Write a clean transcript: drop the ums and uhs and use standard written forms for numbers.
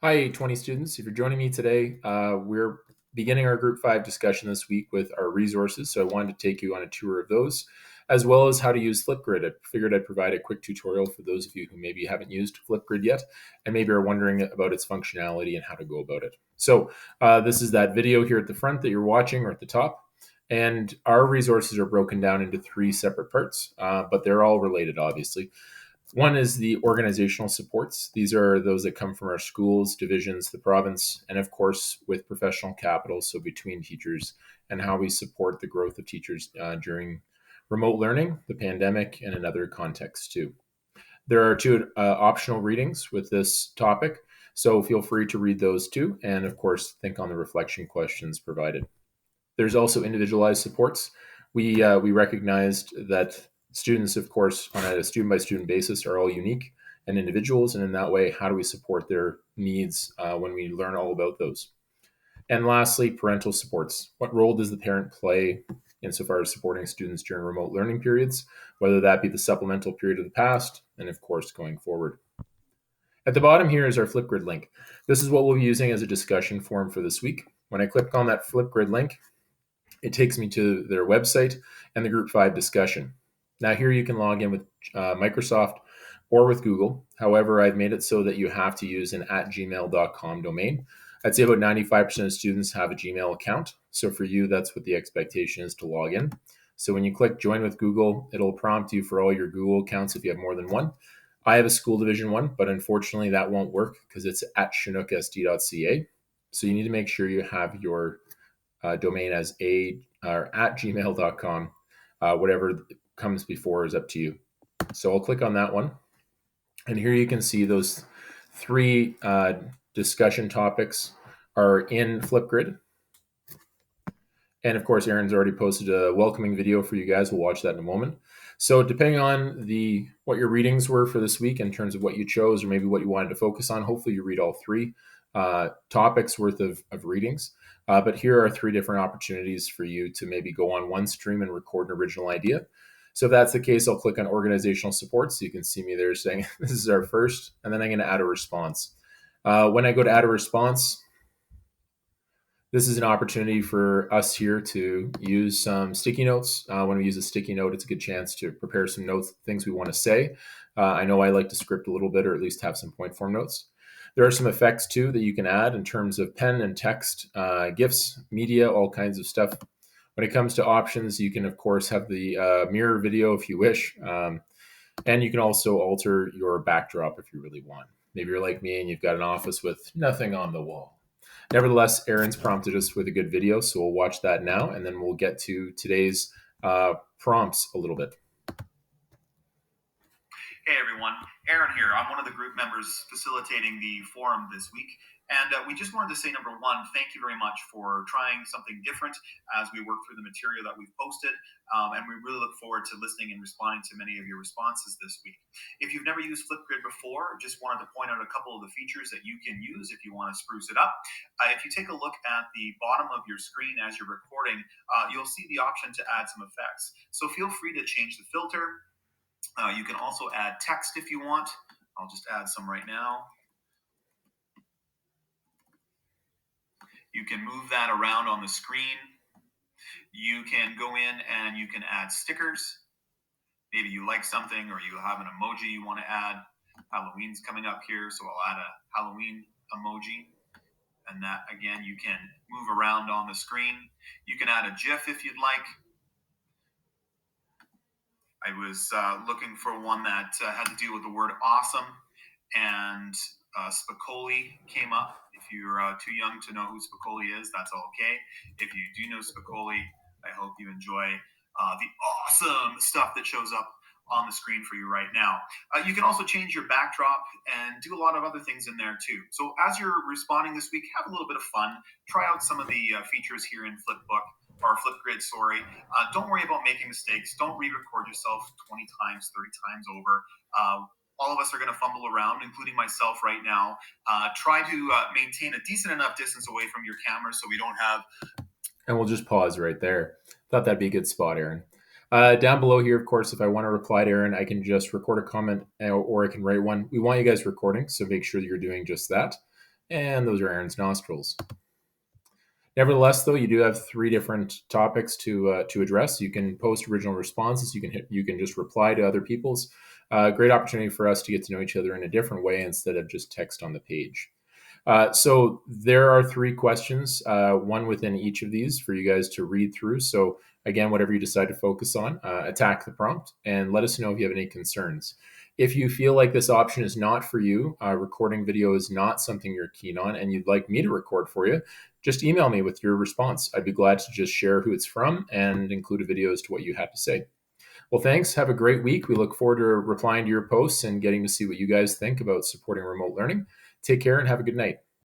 Hi, 20 students. If you're joining me today, we're beginning our Group 5 discussion this week with our resources. So I wanted to take you on a tour of those, as well as how to use Flipgrid. I figured I'd provide a quick tutorial for those of you who maybe haven't used Flipgrid yet and maybe are wondering about its functionality and how to go about it. So this is that video here at the front that you're watching or at the top. And our resources are broken down into three separate parts, but they're all related, obviously. One is the organizational supports. These are those that come from our schools, divisions, the province, and of course with professional capital, so between teachers, and how we support the growth of teachers during remote learning, the pandemic, and in other contexts too. There are two optional readings with this topic, so feel free to read those too, and of course think on the reflection questions provided. There's also individualized supports. We recognized that students, of course, on a student by student basis, are all unique and individuals, and in that way, how do we support their needs when we learn all about those? And lastly, parental supports. What role does the parent play insofar as supporting students during remote learning periods, whether that be the supplemental period of the past, and of course, going forward? At the bottom here is our Flipgrid link. This is what we'll be using as a discussion forum for this week. When I click on that Flipgrid link, it takes me to their website and the Group 5 discussion. Now, here you can log in with Microsoft or with Google. However, I've made it so that you have to use an @gmail.com domain. I'd say about 95% of students have a Gmail account. So for you, that's what the expectation is to log in. So when you click Join with Google, it'll prompt you for all your Google accounts if you have more than one. I have a school division one, but unfortunately that won't work because it's at chinooksd.ca. So you need to make sure you have your domain as or at gmail.com. Whatever comes before is up to you. So I'll click on that one. And here you can see those three discussion topics are in Flipgrid. And of course, Aaron's already posted a welcoming video for you guys. We'll watch that in a moment. So depending on what your readings were for this week in terms of what you chose or maybe what you wanted to focus on, hopefully you read all three topics worth of readings. But here are three different opportunities for you to maybe go on one stream and record an original idea. So if that's the case, I'll click on organizational support. So you can see me there saying this is our first, and then I'm going to add a response. When I go to add a response, this is an opportunity for us here to use some sticky notes. When we use a sticky note, it's a good chance to prepare some notes, things we want to say. I know I like to script a little bit or at least have some point form notes. There are some effects too that you can add in terms of pen and text, GIFs, media, all kinds of stuff. When it comes to options, you can, of course, have the mirror video if you wish. And you can also alter your backdrop if you really want. Maybe you're like me and you've got an office with nothing on the wall. Nevertheless, Aaron's prompted us with a good video, so we'll watch that now, and then we'll get to today's prompts a little bit. Hey everyone, Aaron here. I'm one of the group members facilitating the forum this week. And we just wanted to say, number one, thank you very much for trying something different as we work through the material that we've posted. And we really look forward to listening and responding to many of your responses this week. If you've never used Flipgrid before, just wanted to point out a couple of the features that you can use if you want to spruce it up. If you take a look at the bottom of your screen as you're recording, you'll see the option to add some effects. So feel free to change the filter. You can also add text if you want. I'll just add some right now. You can move that around on the screen. You can go in and you can add stickers. Maybe you like something or you have an emoji you want to add. Halloween's coming up here, so I'll add a Halloween emoji. And that, again, you can move around on the screen. You can add a GIF if you'd like. I was looking for one that had to do with the word awesome, and Spicoli came up. If you're too young to know who Spicoli is, that's okay. If you do know Spicoli, I hope you enjoy the awesome stuff that shows up on the screen for you right now. You can also change your backdrop and do a lot of other things in there too. So as you're responding this week, have a little bit of fun. Try out some of the features here in Flipgrid, sorry. Don't worry about making mistakes. Don't re-record yourself 20 times, 30 times over. All of us are going to fumble around, including myself right now. Try to maintain a decent enough distance away from your camera so we don't have... And we'll just pause right there. Thought that'd be a good spot, Aaron. Down below here, of course, if I want to reply to Aaron, I can just record a comment or I can write one. We want you guys recording, so make sure that you're doing just that. And those are Aaron's nostrils. Nevertheless, though, you do have three different topics to address. You can post original responses. You can just reply to other people's. Great opportunity for us to get to know each other in a different way instead of just text on the page. So there are three questions, one within each of these for you guys to read through. So again, whatever you decide to focus on, attack the prompt and let us know if you have any concerns. If you feel like this option is not for you, recording video is not something you're keen on, and you'd like me to record for you, just email me with your response. I'd be glad to just share who it's from and include a video as to what you have to say. Well, thanks. Have a great week. We look forward to replying to your posts and getting to see what you guys think about supporting remote learning. Take care and have a good night.